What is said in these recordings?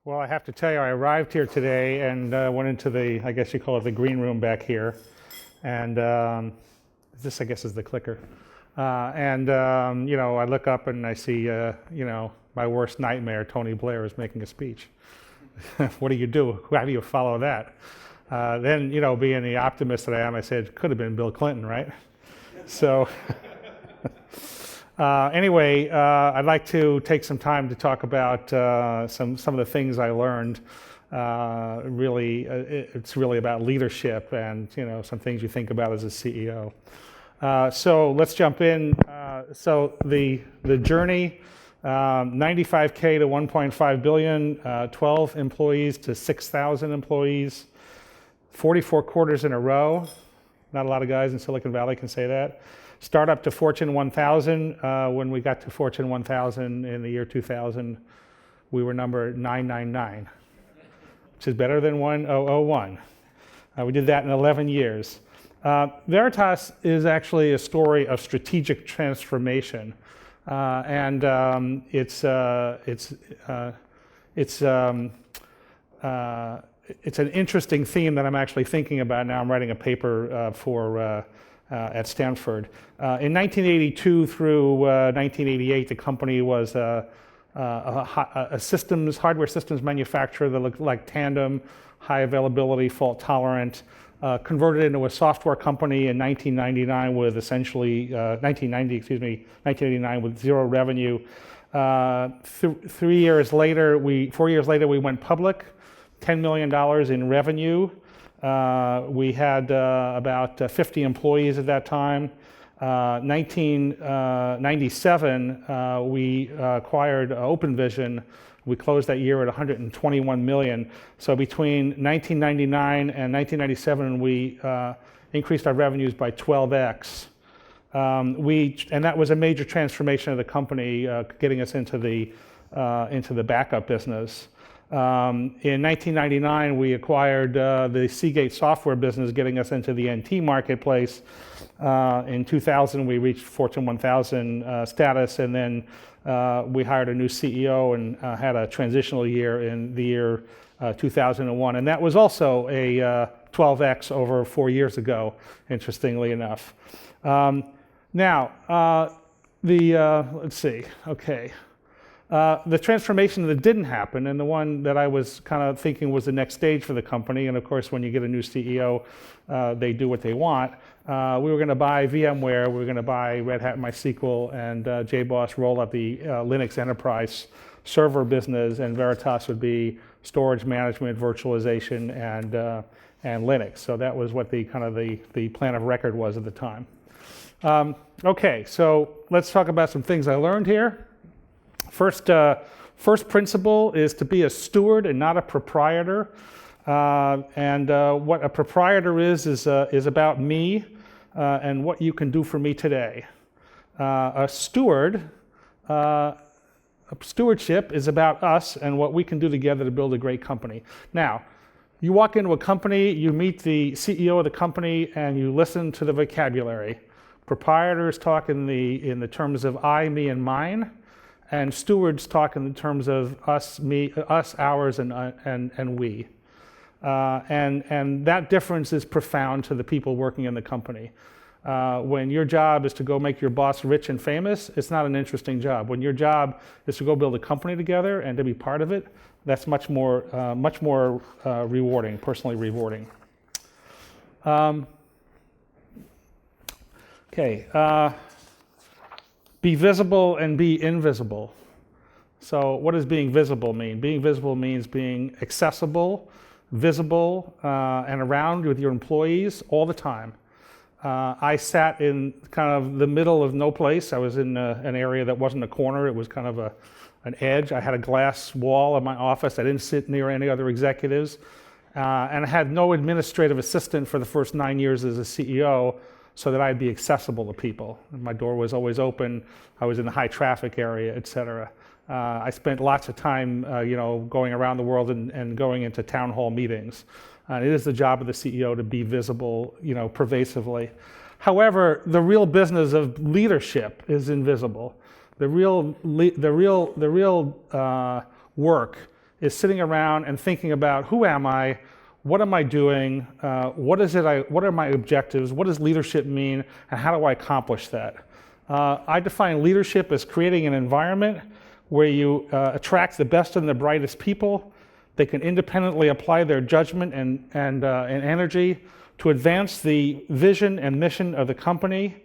Well, I have to tell you, I arrived here today and went into the, I guess you call it the green room back here. And this, I guess, is the clicker. I look up and I see, my worst nightmare, Tony Blair, is making a speech. What do you do? How do you follow that? Then, being the optimist that I am, I said, it could have been Bill Clinton, right? So... I'd like to take some time to talk about some of the things I learned. It's really about leadership and some things you think about as a CEO. So let's jump in. So the journey, 95K to 1.5 billion, 12 employees to 6,000 employees, 44 quarters in a row. Not a lot of guys in Silicon Valley can say that. Startup to Fortune 1000. When we got to Fortune 1000 in the year 2000, we were number 999, which is better than 1001. We did that in 11 years. Veritas is actually a story of strategic transformation, it's an interesting theme that I'm actually thinking about now. I'm writing a paper at Stanford. In 1982 through 1988, the company was a hardware systems manufacturer that looked like Tandem, high availability, fault tolerant. Converted into a software company in 1999 with 1989 with zero revenue. 4 years later, we went public, $10 million in revenue. We had about 50 employees at that time. 1997, we acquired OpenVision. We closed that year at 121 million. So between 1999 and 1997, we increased our revenues by 12x. And that was a major transformation of the company, getting us into the backup business. In 1999, we acquired the Seagate software business, getting us into the NT marketplace. In 2000, we reached Fortune 1000 status, and then we hired a new CEO and had a transitional year in the year 2001. And that was also a 12x over 4 years ago, interestingly enough. Let's see, okay. The transformation that didn't happen, and the one that I was kind of thinking was the next stage for the company, and of course when you get a new CEO, they do what they want. We were going to buy VMware, we were going to buy Red Hat MySQL, and JBoss roll up the Linux enterprise server business, and Veritas would be storage management, virtualization, and Linux. So that was what the plan of record was at the time. Okay, so let's talk about some things I learned here. First principle is to be a steward and not a proprietor. What a proprietor is about me and what you can do for me today. Stewardship is about us and what we can do together to build a great company. Now, you walk into a company, you meet the CEO of the company, and you listen to the vocabulary. Proprietors talk in the terms of I, me, and mine. And stewards talk in the terms of us, me, us, ours, and we. And that difference is profound to the people working in the company. When your job is to go make your boss rich and famous, it's not an interesting job. When your job is to go build a company together and to be part of it, that's much more rewarding, personally rewarding. Be visible and be invisible. So what does being visible mean? Being visible means being accessible, visible, and around with your employees all the time. I sat in kind of the middle of no place. I was in an area that wasn't a corner. It was kind of an edge. I had a glass wall in my office. I didn't sit near any other executives. And I had no administrative assistant for the first 9 years as a CEO, so that I'd be accessible to people. My door was always open. I was in the high traffic area, et cetera. I spent lots of time, going around the world and going into town hall meetings. It is the job of the CEO to be visible, pervasively. However, the real business of leadership is invisible. The real work is sitting around and thinking about who am I, what am I doing, what are my objectives, what does leadership mean, and how do I accomplish that? I define leadership as creating an environment where you attract the best and the brightest people. They can independently apply their judgment and energy to advance the vision and mission of the company.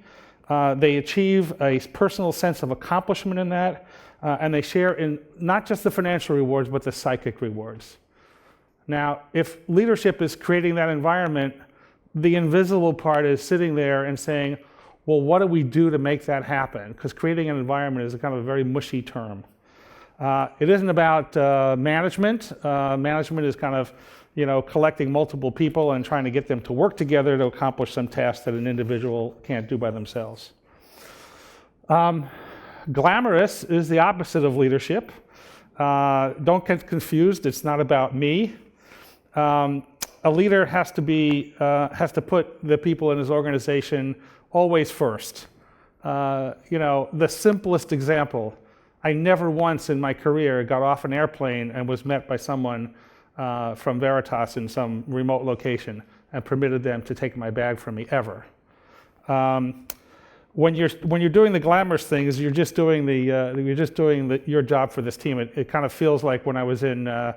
They achieve a personal sense of accomplishment in that, and they share in not just the financial rewards, but the psychic rewards. Now, if leadership is creating that environment, the invisible part is sitting there and saying, well, what do we do to make that happen? Because creating an environment is a kind of a very mushy term. It isn't about management. Management is kind of, collecting multiple people and trying to get them to work together to accomplish some task that an individual can't do by themselves. Glamorous is the opposite of leadership. Don't get confused. It's not about me. A leader has to put the people in his organization always first. The simplest example, I never once in my career got off an airplane and was met by someone from Veritas in some remote location and permitted them to take my bag from me, ever. When you're doing the glamorous things, you're just doing your job for this team. It kind of feels like when I was in.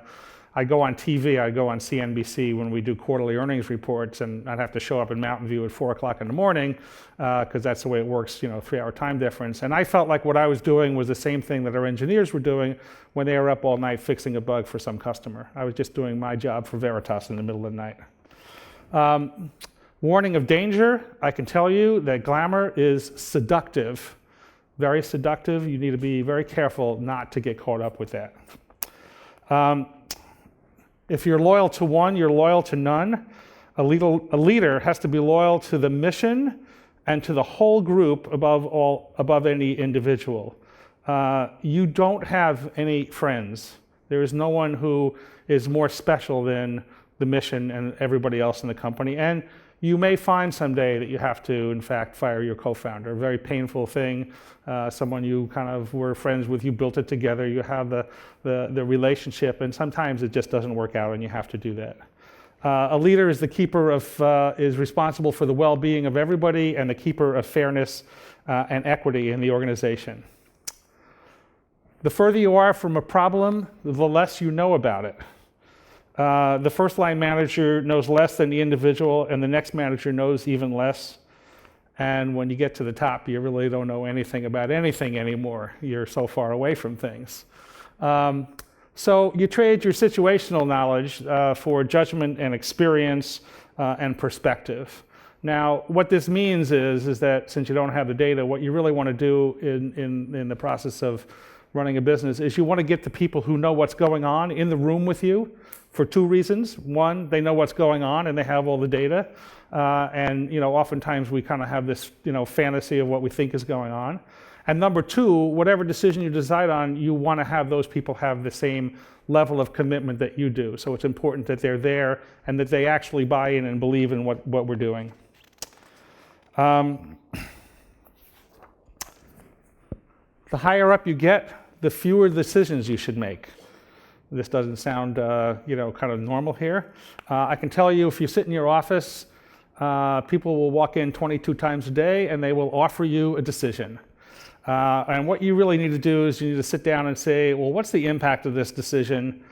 I go on TV, I go on CNBC when we do quarterly earnings reports, and I'd have to show up in Mountain View at 4 o'clock in the morning, because that's the way it works, 3-hour time difference. And I felt like what I was doing was the same thing that our engineers were doing when they were up all night fixing a bug for some customer. I was just doing my job for Veritas in the middle of the night. Warning of danger, I can tell you that glamour is seductive, very seductive. You need to be very careful not to get caught up with that. If you're loyal to one, you're loyal to none. A leader has to be loyal to the mission and to the whole group above any individual. You don't have any friends. There is no one who is more special than the mission and everybody else in the company. And you may find someday that you have to, in fact, fire your co-founder. A very painful thing. Someone you kind of were friends with, you built it together, you have the relationship, and sometimes it just doesn't work out and you have to do that. A leader is the keeper is responsible for the well-being of everybody and the keeper of fairness and equity in the organization. The further you are from a problem, the less you know about it. The first line manager knows less than the individual, and the next manager knows even less. And when you get to the top, you really don't know anything about anything anymore. You're so far away from things. So you trade your situational knowledge for judgment and experience and perspective. Now, what this means is that since you don't have the data, what you really want to do in the process of running a business is you want to get the people who know what's going on in the room with you for two reasons. One, they know what's going on and they have all the data. And oftentimes we kind of have this fantasy of what we think is going on. And number two, whatever decision you decide on, you want to have those people have the same level of commitment that you do. So it's important that they're there and that they actually buy in and believe in what we're doing. The higher up you get, the fewer decisions you should make. This doesn't sound, kind of normal here. I can tell you, if you sit in your office, people will walk in 22 times a day and they will offer you a decision. And what you really need to do is you need to sit down and say, well, what's the impact of this decision?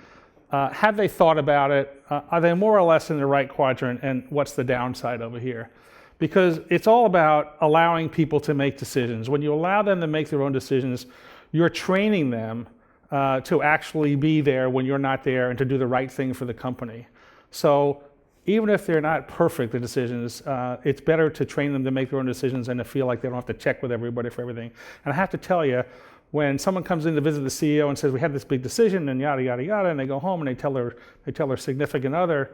Have they thought about it? Are they more or less in the right quadrant? And what's the downside over here? Because it's all about allowing people to make decisions. When you allow them to make their own decisions, you're training them to actually be there when you're not there and to do the right thing for the company. So even if they're not perfect, the decisions, it's better to train them to make their own decisions and to feel like they don't have to check with everybody for everything. And I have to tell you, when someone comes in to visit the CEO and says, we had this big decision and yada, yada, yada, and they go home and they tell their significant other,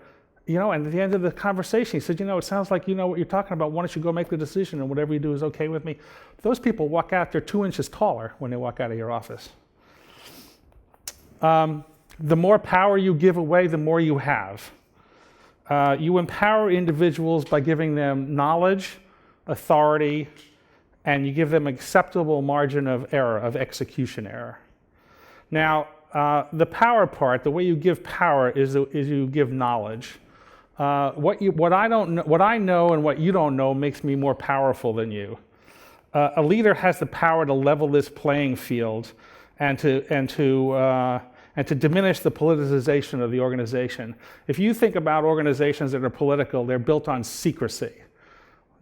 and at the end of the conversation, he said, it sounds like you know what you're talking about. Why don't you go make the decision and whatever you do is okay with me? Those people walk out, they're 2 inches taller when they walk out of your office. The more power you give away, the more you have. You empower individuals by giving them knowledge, authority, and you give them acceptable margin of error, of execution error. Now, The power part, the way you give power is you give knowledge. What I know and what you don't know makes me more powerful than you. A leader has the power to level this playing field and to diminish the politicization of the organization. If you think about organizations that are political, they're built on secrecy.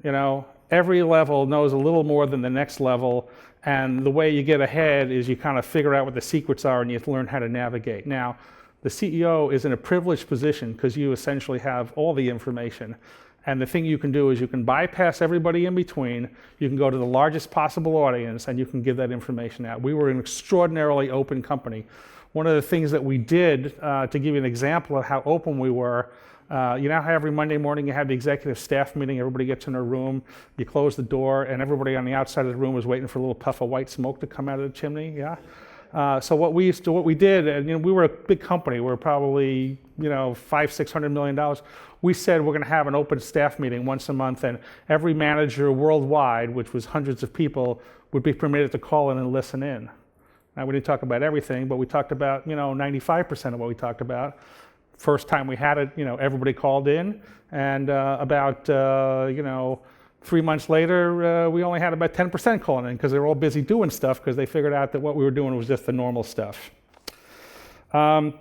Every level knows a little more than the next level, and the way you get ahead is you kind of figure out what the secrets are and you have to learn how to navigate. Now, the CEO is in a privileged position because you essentially have all the information. And the thing you can do is you can bypass everybody in between, you can go to the largest possible audience, and you can give that information out. We were an extraordinarily open company. One of the things that we did, to give you an example of how open we were, you know how every Monday morning you have the executive staff meeting, everybody gets in their room, you close the door, and everybody on the outside of the room was waiting for a little puff of white smoke to come out of the chimney, yeah? So what we did, and we were a big company, we were probably, $500-600 million. We said we're going to have an open staff meeting once a month, and every manager worldwide, which was hundreds of people, would be permitted to call in and listen in. Now, we didn't talk about everything, but we talked about, 95% of what we talked about. First time we had it, everybody called in, and about 3 months later, we only had about 10% calling in because they were all busy doing stuff because they figured out that what we were doing was just the normal stuff. Know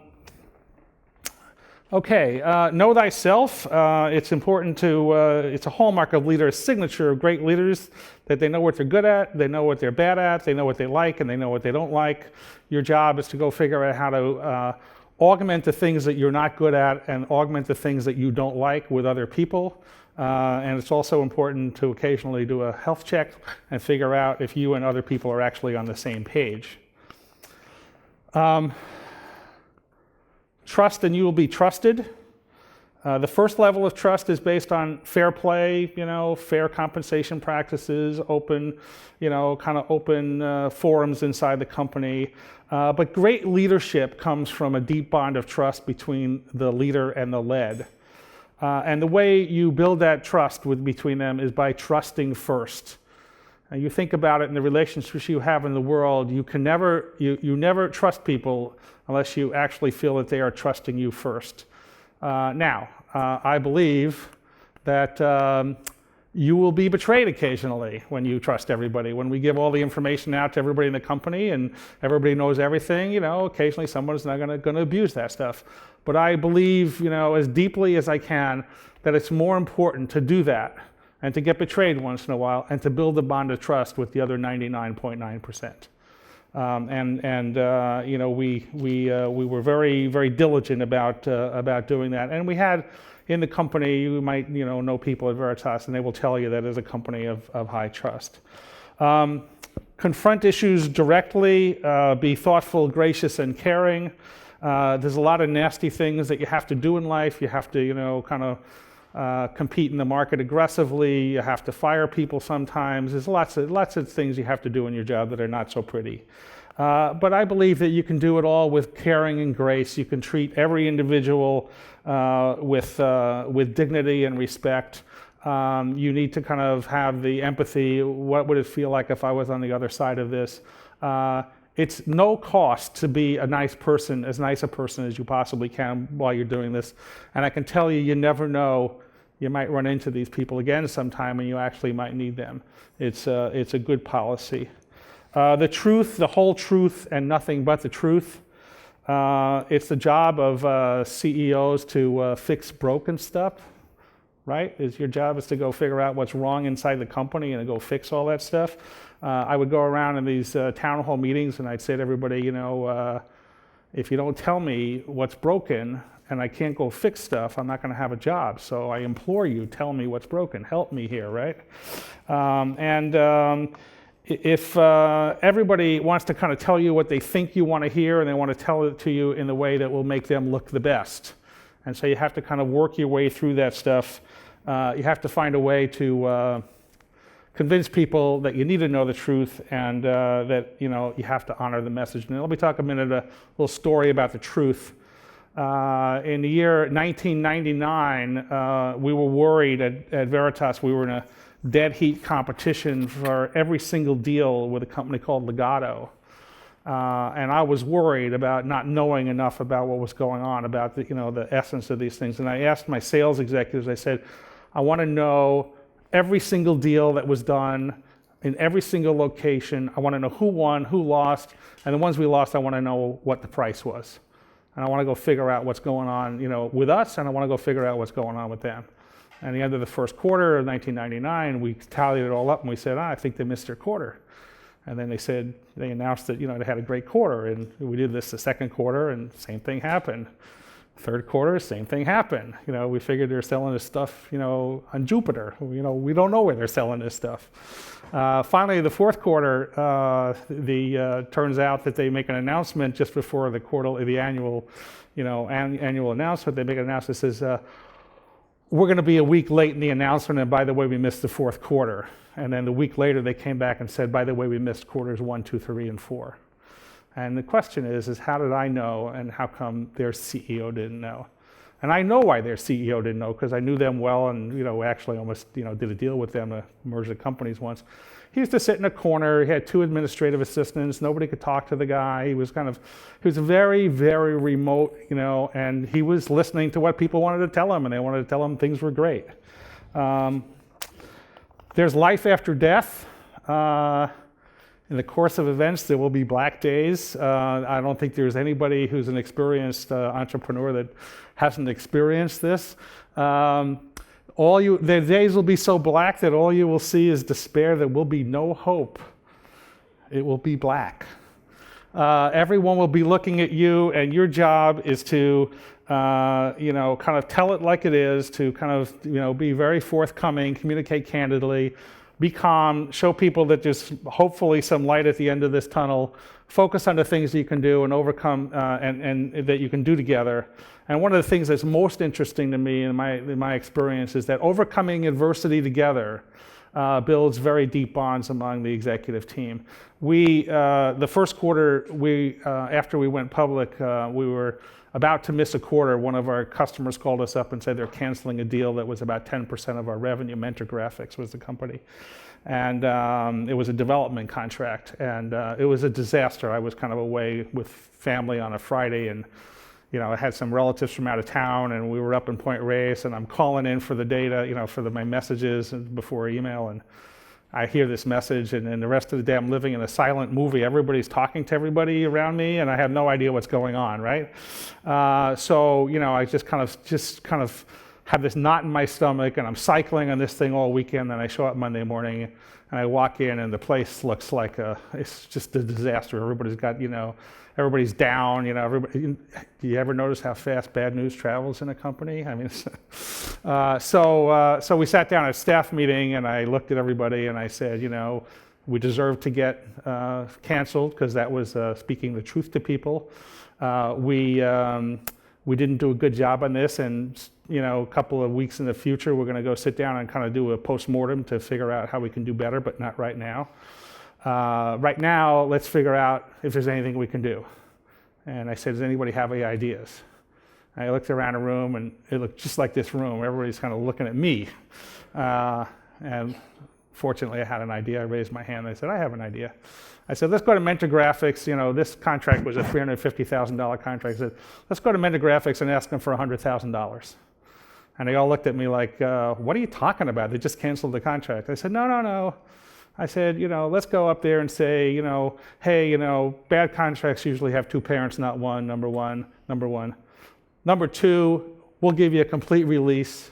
thyself. It's important to, it's a hallmark of leaders, signature of great leaders, that they know what they're good at, they know what they're bad at, they know what they like, and they know what they don't like. Your job is to go figure out how to augment the things that you're not good at and augment the things that you don't like with other people. And it's also important to occasionally do a health check and figure out if you and other people are actually on the same page. Trust and you will be trusted. The first level of trust is based on fair play, fair compensation practices, open, open forums inside the company. But great leadership comes from a deep bond of trust between the leader and the led. And the way you build that trust between them is by trusting first. And you think about it in the relationships you have in the world, you never trust people unless you actually feel that they are trusting you first. I believe that you will be betrayed occasionally when you trust everybody. When we give all the information out to everybody in the company and everybody knows everything, occasionally someone's not going to abuse that stuff. But I believe, as deeply as I can, that it's more important to do that and to get betrayed once in a while and to build a bond of trust with the other 99.9%. We were very, very diligent about doing that. And we had in the company, you might know people at Veritas, and they will tell you that is a company of high trust. Confront issues directly, be thoughtful, gracious, and caring. There's a lot of nasty things that you have to do in life. You have to, compete in the market aggressively. You have to fire people sometimes. There's lots of things you have to do in your job that are not so pretty. But I believe that you can do it all with caring and grace. You can treat every individual with dignity and respect. You need to kind of have the empathy. What would it feel like if I was on the other side of this? It's no cost to be a nice person, as nice a person as you possibly can while you're doing this. And I can tell you, you never know, you might run into these people again sometime and you actually might need them. It's a good policy. The truth, the whole truth, and nothing but the truth. It's the job of CEOs to fix broken stuff, right? Your job is to go figure out what's wrong inside the company and to go fix all that stuff. I would go around in these town hall meetings and I'd say to everybody, if you don't tell me what's broken and I can't go fix stuff, I'm not going to have a job. So I implore you, tell me what's broken. Help me here, right? If everybody wants to kind of tell you what they think you want to hear and they want to tell it to you in the way that will make them look the best. And so you have to kind of work your way through that stuff. You have to find a way to convince people that you need to know the truth and that you have to honor the message. And let me talk a minute, a little story about the truth. In the year 1999, we were worried at Veritas. We were in a dead heat competition for every single deal with a company called Legato. And I was worried about not knowing enough about what was going on, about the essence of these things. And I asked my sales executives, I said, I want to know every single deal that was done in every single location. I want to know who won, who lost, and the ones we lost, I want to know what the price was. And I want to go figure out what's going on, with us, and I want to go figure out what's going on with them. And at the end of the first quarter of 1999, we tallied it all up, and we said, I think they missed their quarter. And then they announced that, they had a great quarter, and we did this the second quarter, and same thing happened. Third quarter, same thing happened. We figured they're selling this stuff, on Jupiter. We don't know where they're selling this stuff. Finally, the fourth quarter, turns out that they make an announcement just before the annual announcement. They make an announcement that says, we're going to be a week late in the announcement, and by the way, we missed the fourth quarter. And then the week later, they came back and said, by the way, we missed quarters 1, 2, 3, and 4. And the question is how did I know, and how come their CEO didn't know? And I know why their CEO didn't know, because I knew them well, and actually almost did a deal with them to merge the companies once. He used to sit in a corner. He had 2 administrative assistants. Nobody could talk to the guy. He was very, very remote, and he was listening to what people wanted to tell him, and they wanted to tell him things were great. There's life after death. In the course of events, there will be black days. I don't think there's anybody who's an experienced entrepreneur that hasn't experienced this. The days will be so black that all you will see is despair. There will be no hope. It will be black. Everyone will be looking at you, and your job is to kind of tell it like it is, to kind of, be very forthcoming, communicate candidly, be calm, show people that there's hopefully some light at the end of this tunnel, focus on the things that you can do and overcome and that you can do together. And one of the things that's most interesting to me in my experience is that overcoming adversity together builds very deep bonds among the executive team. The first quarter, after we went public, we were about to miss a quarter. One of our customers called us up and said they're canceling a deal that was about 10% of our revenue. Mentor Graphics was the company. And it was a development contract. And it was a disaster. I was kind of away with family on a Friday, and I had some relatives from out of town, and we were up in Point Reyes, and I'm calling in for the data, for my messages before email, and I hear this message, and then the rest of the day I'm living in a silent movie. Everybody's talking to everybody around me, and I have no idea what's going on, right? So I just kind of have this knot in my stomach, and I'm cycling on this thing all weekend, and I show up Monday morning, and I walk in, and the place looks like it's just a disaster. Everybody's got, everybody's down, do you ever notice how fast bad news travels in a company? I mean, so we sat down at a staff meeting, and I looked at everybody, and I said, we deserve to get canceled, because that was speaking the truth to people. We didn't do a good job on this, and a couple of weeks in the future, we're going to go sit down and kind of do a post-mortem to figure out how we can do better, but not right now. Right now, let's figure out if there's anything we can do. And I said, does anybody have any ideas? And I looked around the room, and it looked just like this room. Everybody's kind of looking at me. And fortunately, I had an idea. I raised my hand, and I said, I have an idea. I said, let's go to Mentor Graphics. This contract was a $350,000 contract. I said, let's go to Mentor Graphics and ask them for $100,000. And they all looked at me like, what are you talking about? They just canceled the contract. I said, no. I said, let's go up there and say, hey, bad contracts usually have 2 parents, not one, number one. Number 2, we'll give you a complete release.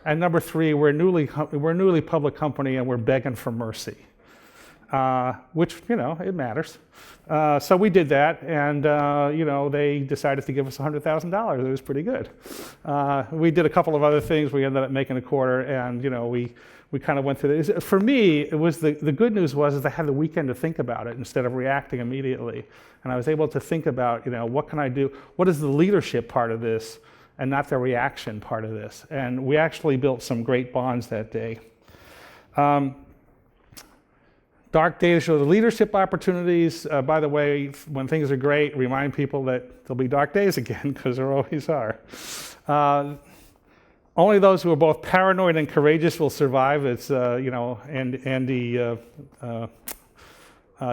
And number 3, we're a newly public company, and we're begging for mercy. Which, it matters. So we did that, and, they decided to give us $100,000. It was pretty good. We did a couple of other things. We ended up making a quarter, and, we kind of went through this. For me, it was the good news was I had the weekend to think about it instead of reacting immediately. And I was able to think about, what can I do? What is the leadership part of this and not the reaction part of this? And we actually built some great bonds that day. Dark days show the leadership opportunities. By the way, when things are great, remind people that there'll be dark days again, because there always are. Only those who are both paranoid and courageous will survive. It's, Andy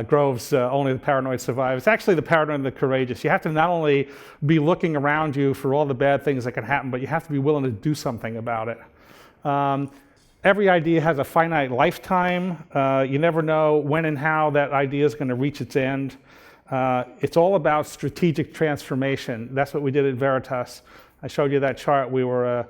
Grove's Only the Paranoid Survive. It's actually the paranoid and the courageous. You have to not only be looking around you for all the bad things that can happen, but you have to be willing to do something about it. Every idea has a finite lifetime. You never know when and how that idea is going to reach its end. It's all about strategic transformation. That's what we did at Veritas. I showed you that chart. We were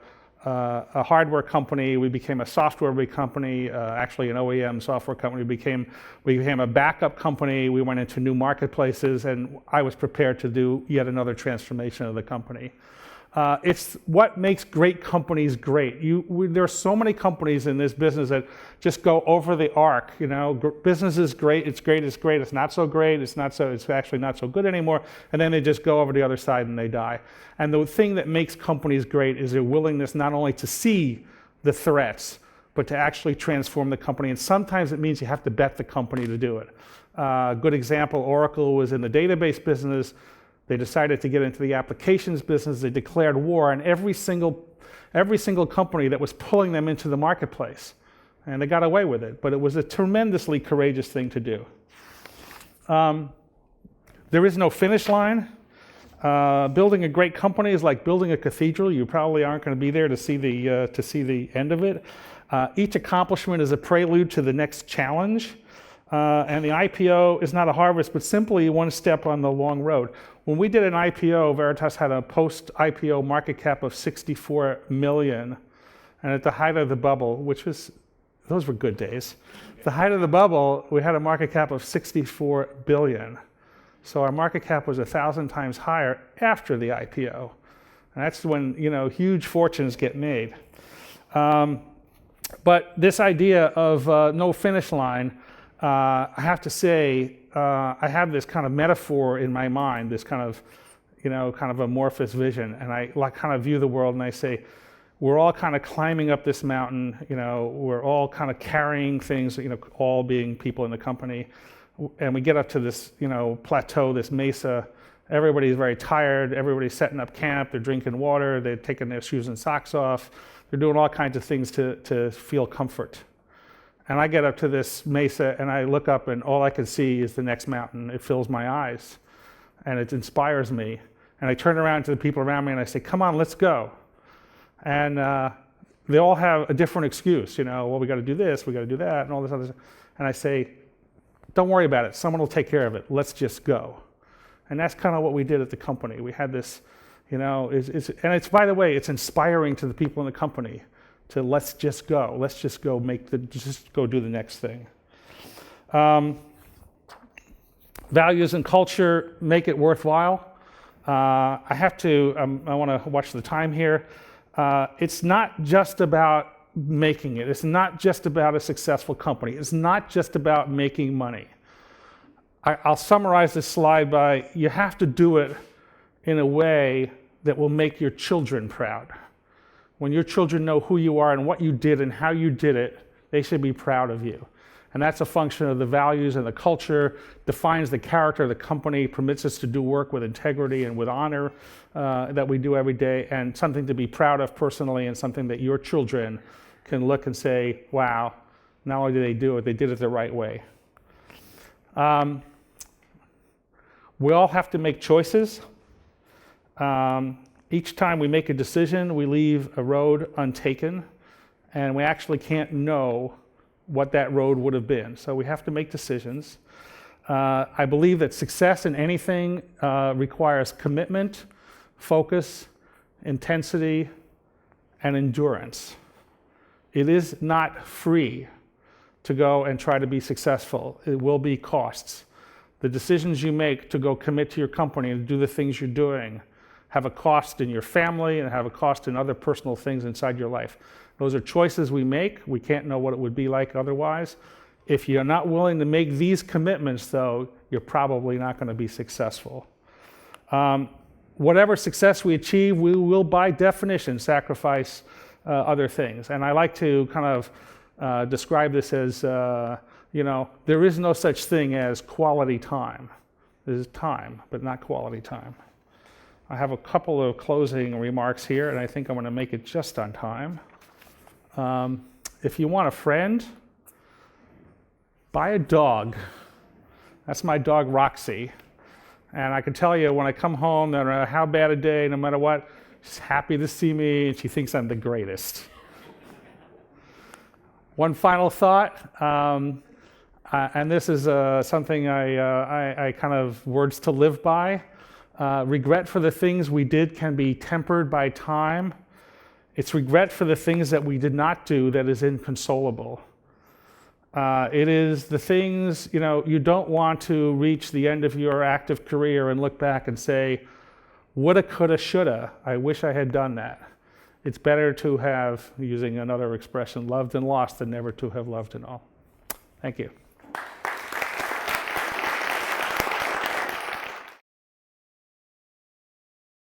a hardware company. We became a software company, actually an OEM software company. We became a backup company. We went into new marketplaces, and I was prepared to do yet another transformation of the company. It's what makes great companies great. There are so many companies in this business that just go over the arc. Business is great, it's great, it's great, it's not so great, it's actually not so good anymore, and then they just go over the other side and they die. And the thing that makes companies great is their willingness not only to see the threats, but to actually transform the company. And sometimes it means you have to bet the company to do it. Good example, Oracle was in the database business. They decided to get into the applications business. They declared war on every single company that was pulling them into the marketplace. And they got away with it. But it was a tremendously courageous thing to do. There is no finish line. Building a great company is like building a cathedral. You probably aren't going to be there to see the end of it. Each accomplishment is a prelude to the next challenge. And the IPO is not a harvest, but simply one step on the long road. When we did an IPO, Veritas had a post-IPO market cap of 64 million. And at the height of the bubble, those were good days. At the height of the bubble, we had a market cap of 64 billion. So our market cap was 1,000 times higher after the IPO. And that's when, huge fortunes get made. But this idea of no finish line, I have to say, I have this kind of metaphor in my mind, this kind of amorphous vision, and I kind of view the world and I say, we're all kind of climbing up this mountain, we're all kind of carrying things, all being people in the company, and we get up to this, plateau, this mesa. Everybody's very tired, everybody's setting up camp, they're drinking water, they're taking their shoes and socks off, they're doing all kinds of things to feel comfort. And I get up to this mesa and I look up and all I can see is the next mountain. It fills my eyes and it inspires me. And I turn around to the people around me and I say, come on, let's go. And they all have a different excuse, well, we got to do this, we got to do that, and all this other stuff. And I say, don't worry about it. Someone will take care of it. Let's just go. And that's kind of what we did at the company. We had this, and it's, by the way, it's inspiring to the people in the company. To let's just go do the next thing. Values and culture make it worthwhile. I want to watch the time here. It's not just about making it. It's not just about a successful company. It's not just about making money. I'll summarize this slide by, you have to do it in a way that will make your children proud. When your children know who you are and what you did and how you did it, they should be proud of you. And that's a function of the values and the culture, defines the character of the company, permits us to do work with integrity and with honor that we do every day, and something to be proud of personally and something that your children can look and say, wow, not only did they do it, they did it the right way. We all have to make choices. Each time we make a decision, we leave a road untaken, and we actually can't know what that road would have been. So we have to make decisions. I believe that success in anything requires commitment, focus, intensity, and endurance. It is not free to go and try to be successful. It will be costs. The decisions you make to go commit to your company and do the things you're doing have a cost in your family and have a cost in other personal things inside your life. Those are choices we make. We can't know what it would be like otherwise. If you're not willing to make these commitments, though, you're probably not going to be successful. Whatever success we achieve, we will, by definition, sacrifice other things. And I like to kind of describe this as, there is no such thing as quality time. There's time, but not quality time. I have a couple of closing remarks here, and I think I'm going to make it just on time. If you want a friend, buy a dog That's my dog, Roxy. And I can tell you, when I come home, no matter how bad a day, no matter what, she's happy to see me, and she thinks I'm the greatest. One final thought, and this is something I kind of words to live by. Regret for the things we did can be tempered by time. It's regret for the things that we did not do that is inconsolable. It is the things, you don't want to reach the end of your active career and look back and say, woulda, coulda, shoulda, I wish I had done that. It's better to have, using another expression, loved and lost than never to have loved at all. Thank you.